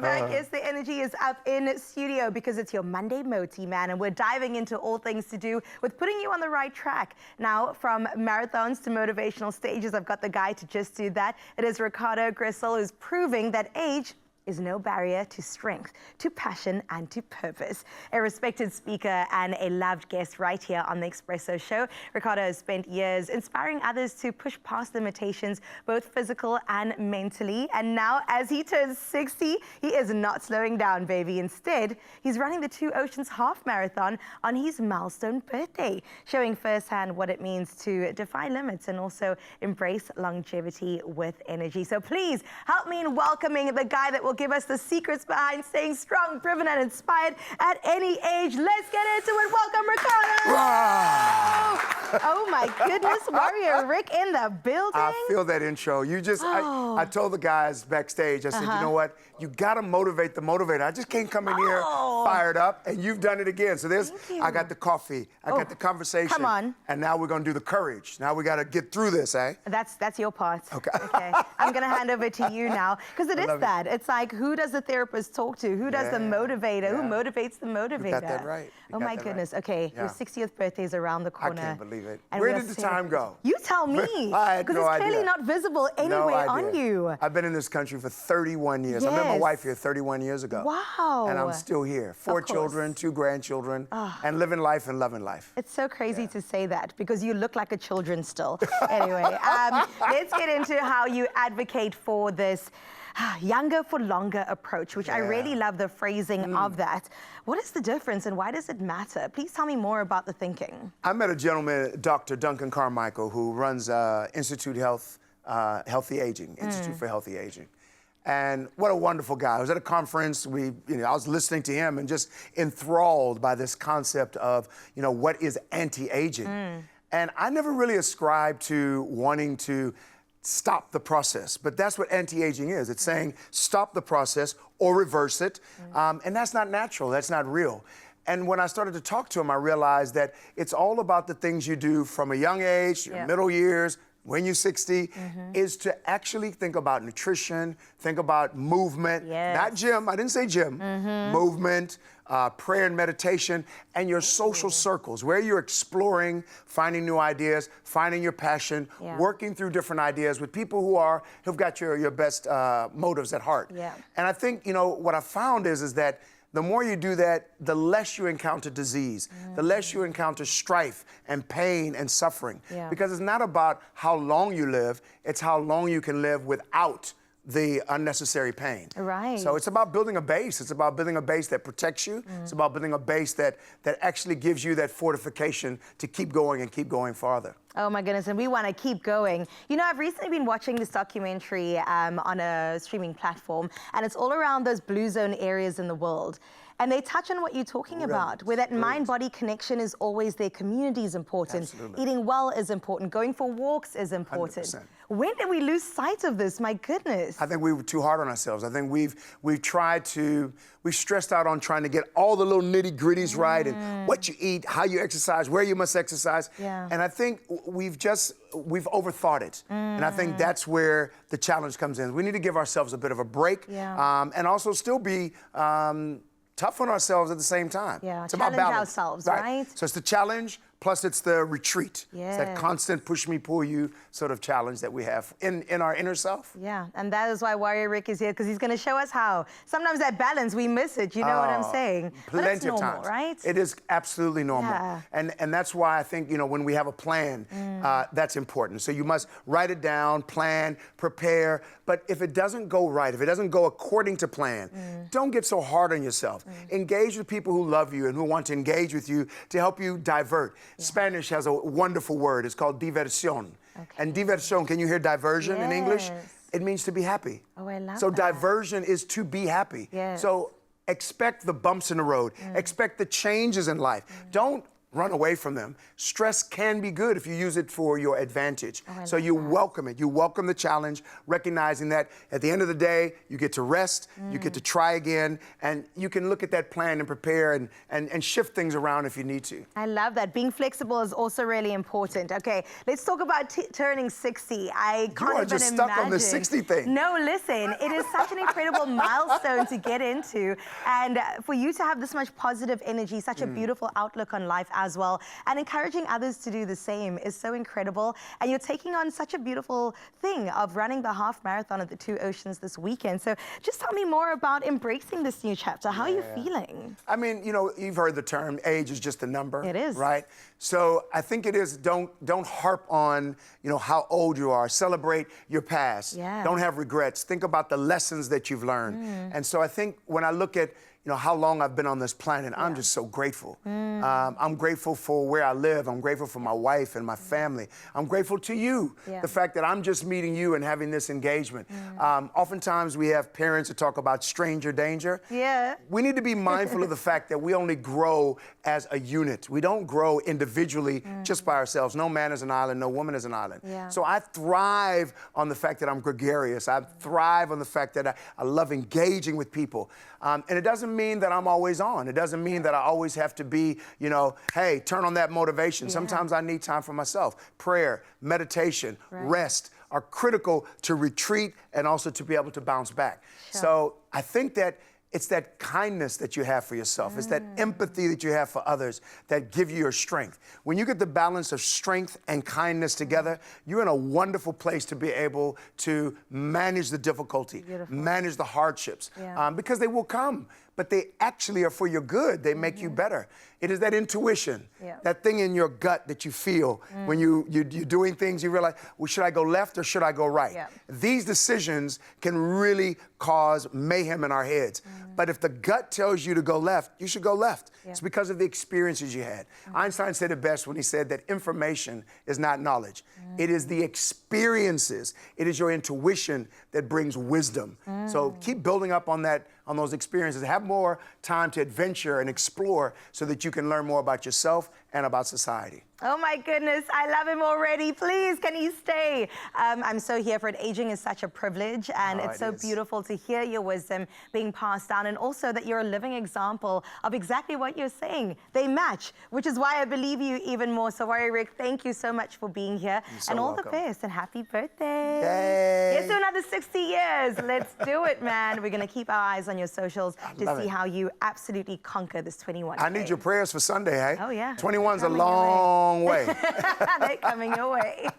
welcome back. Yes, the energy is up in studio because it's your Monday Moti, man, and we're diving into all things to do with putting you on the right track. Now, from marathons to motivational stages, I've got the guy to just do that. It is Ricardo Grissel, who's proving that age is no barrier to strength, to passion, and to purpose. A respected speaker and a loved guest right here on the Expresso show. Ricardo has spent years inspiring others to push past limitations, both physical and mentally. And now, as he turns 60, he is not slowing down, baby. Instead, he's running the Two Oceans Half Marathon on his milestone birthday, showing firsthand what it means to defy limits and also embrace longevity with energy. So please help me in welcoming the guy that will give us the secrets behind staying strong, driven, and inspired at any age. Let's get into it. Welcome, Ricardo. Oh my goodness, Warrior Rick in the building. I feel that intro. You just, I told the guys backstage, I said, you know what? You gotta motivate the motivator. I just can't come in here fired up, and you've done it again. So there's, I got the coffee, I got the conversation. Come on. And now we're gonna do the courage. Now we gotta get through this, eh? That's your part. Okay. Okay. I'm gonna hand over to you now, because it is that. It's like, who does the therapist talk to? Who does the motivator? Who motivates the motivator? You got that right. Oh my goodness. Right. Okay, your 60th birthday is around the corner. I can't believe it. And where did the time go? You tell me. I had because no it's clearly idea. not visible anywhere on you. I've been in this country for 31 years. I met my wife here 31 years ago. Wow. And I'm still here. 4 children, 2 grandchildren, and living life and loving life. It's so crazy to say that because you look like a children still. Anyway, let's get into how you advocate for this younger for longer approach, which I really love the phrasing of that. What is the difference and why does it matter? Please tell me more about the thinking. I met a gentleman, Dr. Duncan Carmichael, who runs Institute Healthy Aging, Institute for Healthy Aging. And what a wonderful guy. I was at a conference, I was listening to him and just enthralled by this concept of, what is anti-aging? And I never really ascribed to wanting to stop the process, but that's what anti-aging is. It's saying stop the process or reverse it, and that's not natural, that's not real. And when I started to talk to him, I realized that it's all about the things you do from a young age, your middle years, when you're 60, is to actually think about nutrition, think about movement, not gym, I didn't say gym, movement, prayer and meditation, and your social circles, where you're exploring, finding new ideas, finding your passion, working through different ideas with people who've got your best motives at heart. And I think, what I found is that the more you do that, the less you encounter disease, the less you encounter strife and pain and suffering. Because it's not about how long you live, it's how long you can live without the unnecessary pain. Right. So it's about building a base. It's about building a base that protects you. It's about building a base that actually gives you that fortification to keep going and keep going farther. Oh my goodness, and we want to keep going. I've recently been watching this documentary on a streaming platform, and it's all around those blue zone areas in the world. And they touch on what you're talking about, where that mind-body connection is always there. Community is important. Absolutely. Eating well is important. Going for walks is important. 100%. When did we lose sight of this? My goodness. I think we were too hard on ourselves. I think we've stressed out on trying to get all the little nitty-gritties right, and what you eat, how you exercise, where you must exercise. And I think we've overthought it. And I think that's where the challenge comes in. We need to give ourselves a bit of a break, and also still be tough on ourselves at the same time. It's about challenge balance. ourselves, right? So it's the challenge, plus it's the retreat. It's that constant push me, pull you sort of challenge that we have in our inner self. Yeah, and that is why Warrior Rick is here, because he's going to show us how. Sometimes that balance, we miss it, you know what I'm saying? Plenty of times. Right? It is absolutely normal. And that's why I think, when we have a plan, that's important. So you must write it down, plan, prepare. But if it doesn't go right, if it doesn't go according to plan, don't get so hard on yourself. Engage with people who love you and who want to engage with you to help you divert. Spanish has a wonderful word. It's called diversión. And diversión, can you hear diversion in English? It means to be happy. Oh, I love so that. diversion is to be happy. So expect the bumps in the road. Expect the changes in life. Don't run away from them. Stress can be good if you use it for your advantage. So you welcome it. You welcome the challenge, recognizing that at the end of the day, you get to rest, you get to try again, and you can look at that plan and prepare and shift things around if you need to. I love that. Being flexible is also really important. Okay, let's talk about turning 60. I can't You are even just stuck imagine. on the 60 thing. No, listen, it is such an incredible milestone to get into. And for you to have this much positive energy, such a beautiful outlook on life as well, and encouraging others to do the same is so incredible. And you're taking on such a beautiful thing of running the half marathon of the Two Oceans this weekend. So just tell me more about embracing this new chapter. How are you feeling? I mean, you know, you've heard the term, age is just a number. It is. Right? So I think it is, don't harp on, you know, how old you are. Celebrate your past. Yeah. Don't have regrets. Think about the lessons that you've learned. And so I think when I look at, you know, how long I've been on this planet, I'm just so grateful. I'm grateful for where I live. I'm grateful for my wife and my family. I'm grateful to you, the fact that I'm just meeting you and having this engagement. Oftentimes we have parents that talk about stranger danger. Yeah. We need to be mindful of the fact that we only grow as a unit. We don't grow individually just by ourselves. No man is an island, no woman is an island. Yeah. So I thrive on the fact that I'm gregarious. I thrive on the fact that I love engaging with people. And it doesn't mean that I'm always on. It doesn't mean that I always have to be, you know, hey, turn on that motivation. Sometimes I need time for myself. Prayer, meditation, rest are critical to retreat and also to be able to bounce back. So I think that it's that kindness that you have for yourself. It's that empathy that you have for others that give you your strength. When you get the balance of strength and kindness together, you're in a wonderful place to be able to manage the difficulty, manage the hardships, because they will come, but they actually are for your good. They make you better. It is that intuition, that thing in your gut that you feel when you're doing things, you realize, well, should I go left or should I go right? These decisions can really cause mayhem in our heads. But if the gut tells you to go left, you should go left. It's because of the experiences you had. Einstein said it best when he said that information is not knowledge. It is the experiences. It is your intuition that brings wisdom. So keep building up on that, on those experiences. Have more time to adventure and explore so that you can learn more about yourself and about society. Oh my goodness, I love him already. Please, can he stay? I'm so here for it. Aging is such a privilege, and it's so beautiful to hear your wisdom being passed down, and also that you're a living example of exactly what you're saying. They match, which is why I believe you even more. So, Warrior Rick, thank you so much for being here, and all the best, and happy birthday. Yay. Here's to another 60 years. Let's do it, man. We're going to keep our eyes on your socials to see how you absolutely conquer this 21. I need your prayers for Sunday, hey? Oh, yeah. 21's a long way. They're coming your way.